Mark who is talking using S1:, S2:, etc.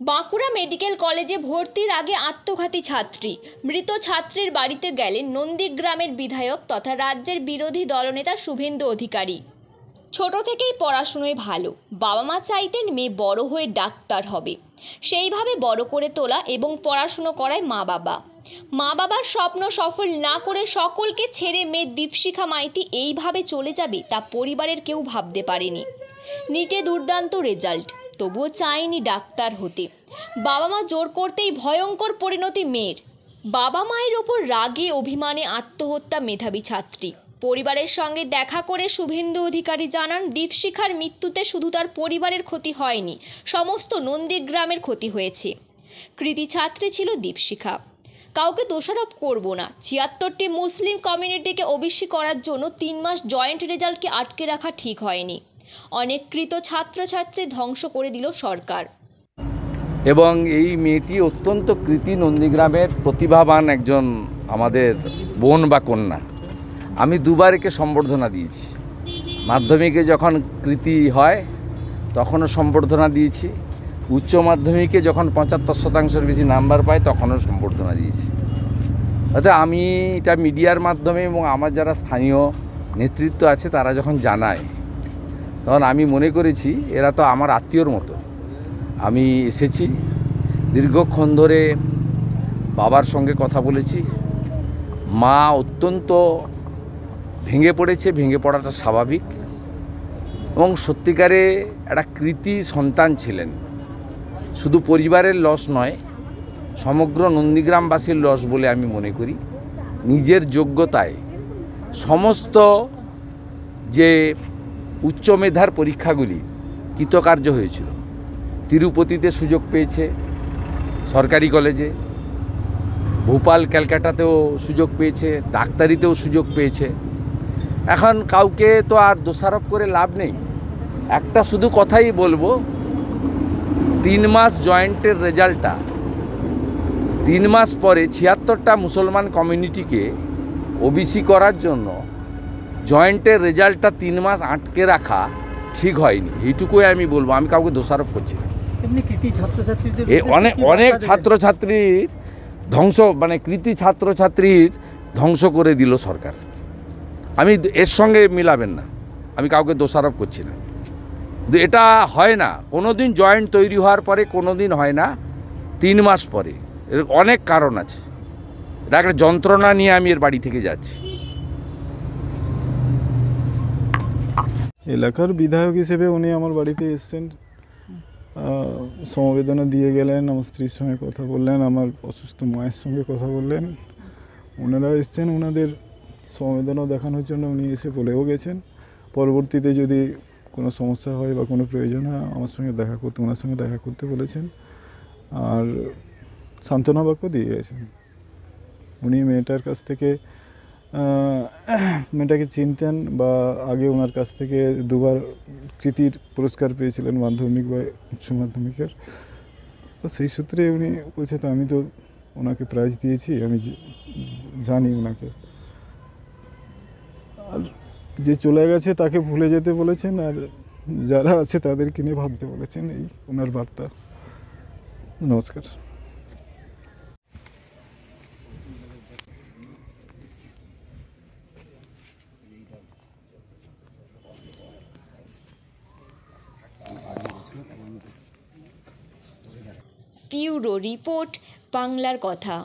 S1: Bankura medical কলেজে ভর্তির আগে আত্মঘাতী ছাত্রী। মৃত ছাত্রীর বাড়িতে গেলেন নন্দীগ্রামের বিধায়ক তথা রাজ্যের বিরোধী দলনেতা শুভেন্দু অধিকারী। ছোট থেকেই পড়াশুনোয় ভালো, বাবা মা চাইতেন মেয়ে বড় হয়ে ডাক্তার হবে, সেইভাবে বড় করে তোলা এবং পড়াশুনো করায় মা বাবার স্বপ্ন সফল না করে সকলকে ছেড়ে মেয়ে দীপশিখা মাইতি এইভাবে চলে যাবে তা পরিবারের কেউ ভাবতে পারেনি। নিটে দুর্দান্ত রেজাল্ট, তবুও চায়নি ডাক্তার হতে। বাবা মা জোর করতেই ভয়ঙ্কর পরিণতি মেয়ের। বাবা মায়ের ওপর রাগে অভিমানে আত্মহত্যা মেধাবী ছাত্রী। পরিবারের সঙ্গে দেখা করে শুভেন্দু অধিকারী জানান, দীপশিখার মৃত্যুতে শুধু তার পরিবারের ক্ষতি হয়নি, সমস্ত নন্দীগ্রামের ক্ষতি হয়েছে। কৃতী ছাত্রী ছিল দীপশিখা, কাউকে দোষারোপ করব না। ৭৬টি মুসলিম কমিউনিটিকে ওবিসি করার জন্য ৩ মাস জয়েন্ট রেজাল্টকে আটকে রাখা ঠিক হয়নি। অনেক কৃত ছাত্রছাত্রী ধ্বংস করে দিল সরকার।
S2: এবং এই মেয়েটি অত্যন্ত কৃতী, নন্দীগ্রামের প্রতিভাবান একজন আমাদের বোন বা কন্যা। আমি দুবার একে সম্বর্ধনা দিয়েছি। মাধ্যমিকে যখন কৃতী হয় তখনও সম্বর্ধনা দিয়েছি, উচ্চ মাধ্যমিকে যখন ৭৫% বেশি নাম্বার পায় তখনও সম্বর্ধনা দিয়েছি। অর্থাৎ আমি এটা মিডিয়ার মাধ্যমে এবং আমার যারা স্থানীয় নেতৃত্ব আছে তারা যখন জানায় তখন আমি মনে করেছি এরা তো আমার আত্মীয়র মতো। আমি এসেছি, দীর্ঘক্ষণ ধরে বাবার সঙ্গে কথা বলেছি। মা অত্যন্ত ভেঙে পড়েছে, ভেঙে পড়াটা স্বাভাবিক, এবং সত্যিকারে একটা কৃতী সন্তান ছিলেন। শুধু পরিবারের লস নয়, সমগ্র নন্দীগ্রামবাসীর লস বলে আমি মনে করি। নিজের যোগ্যতায় সমস্ত যে উচ্চ মেধার পরীক্ষাগুলি কৃতকার্য হয়েছিল। তিরুপতিতে সুযোগ পেয়েছে সরকারি কলেজে, ভোপাল ক্যালকাটাতেও সুযোগ পেয়েছে, ডাক্তারিতেও সুযোগ পেয়েছে। এখন কাউকে তো আর দোষারোপ করে লাভ নেই। একটা শুধু কথাই বলবো, ৩ মাস জয়েন্টের রেজাল্টটা ৩ মাস পরে ৭৬টা মুসলমান কমিউনিটিকে ওবিসি করার জন্য জয়েন্টের রেজাল্টটা ৩ মাস আটকে রাখা ঠিক হয়নি, এইটুকুই আমি বলবো। আমি কাউকে দোষারোপ করছি না। অনেক ছাত্রছাত্রীর ধ্বংস, মানে কৃতী ছাত্রছাত্রীর ধ্বংস করে দিল সরকার। আমি এর সঙ্গে মিলাবেন না, আমি কাউকে দোষারোপ করছি না। কিন্তু এটা হয় না, কোনো দিন জয়েন্ট তৈরি হওয়ার পরে কোনো দিন হয় না, ৩ মাস পরে। এর অনেক কারণ আছে। এটা একটা যন্ত্রণা নিয়ে আমি এর বাড়ি থেকে যাচ্ছি।
S3: এলাকার বিধায়ক হিসেবে উনি আমার বাড়িতে এসেছেন, সমবেদনা দিয়ে গেলেন, আমার স্ত্রীর সঙ্গে কথা বললেন, আমার অসুস্থ মায়ের সঙ্গে কথা বললেন। ওনারা এসছেন, ওনাদের সমবেদনা দেখানোর জন্য উনি এসে বলেও গেছেন পরবর্তীতে যদি কোনো সমস্যা হয় বা কোনো প্রয়োজন হয় আমার সঙ্গে দেখা করতে, ওনার সঙ্গে দেখা করতে বলেছেন। আর সান্ত্বনা বাক্য দিয়ে গেছেন। উনি মেয়েটার কাছ থেকে মেয়েটাকে চিনতেন বা আগে ওনার কাছ থেকে 2বার কৃতির পুরস্কার পেয়েছিলেন মাধ্যমিক বা উচ্চ মাধ্যমিকের। তো সেই সূত্রে উনি বলছে, তো আমি তো ওনাকে প্রাইজ দিয়েছি, আমি জানি ওনাকে। আর যে চলে গেছে তাকে ভুলে যেতে বলেছেন, আর যারা আছে তাদেরকে নিয়ে ভাবতে বলেছেন, এই ওনার বার্তা। নমস্কার।
S1: ব্যুরো রিপোর্ট, বাংলার কথা।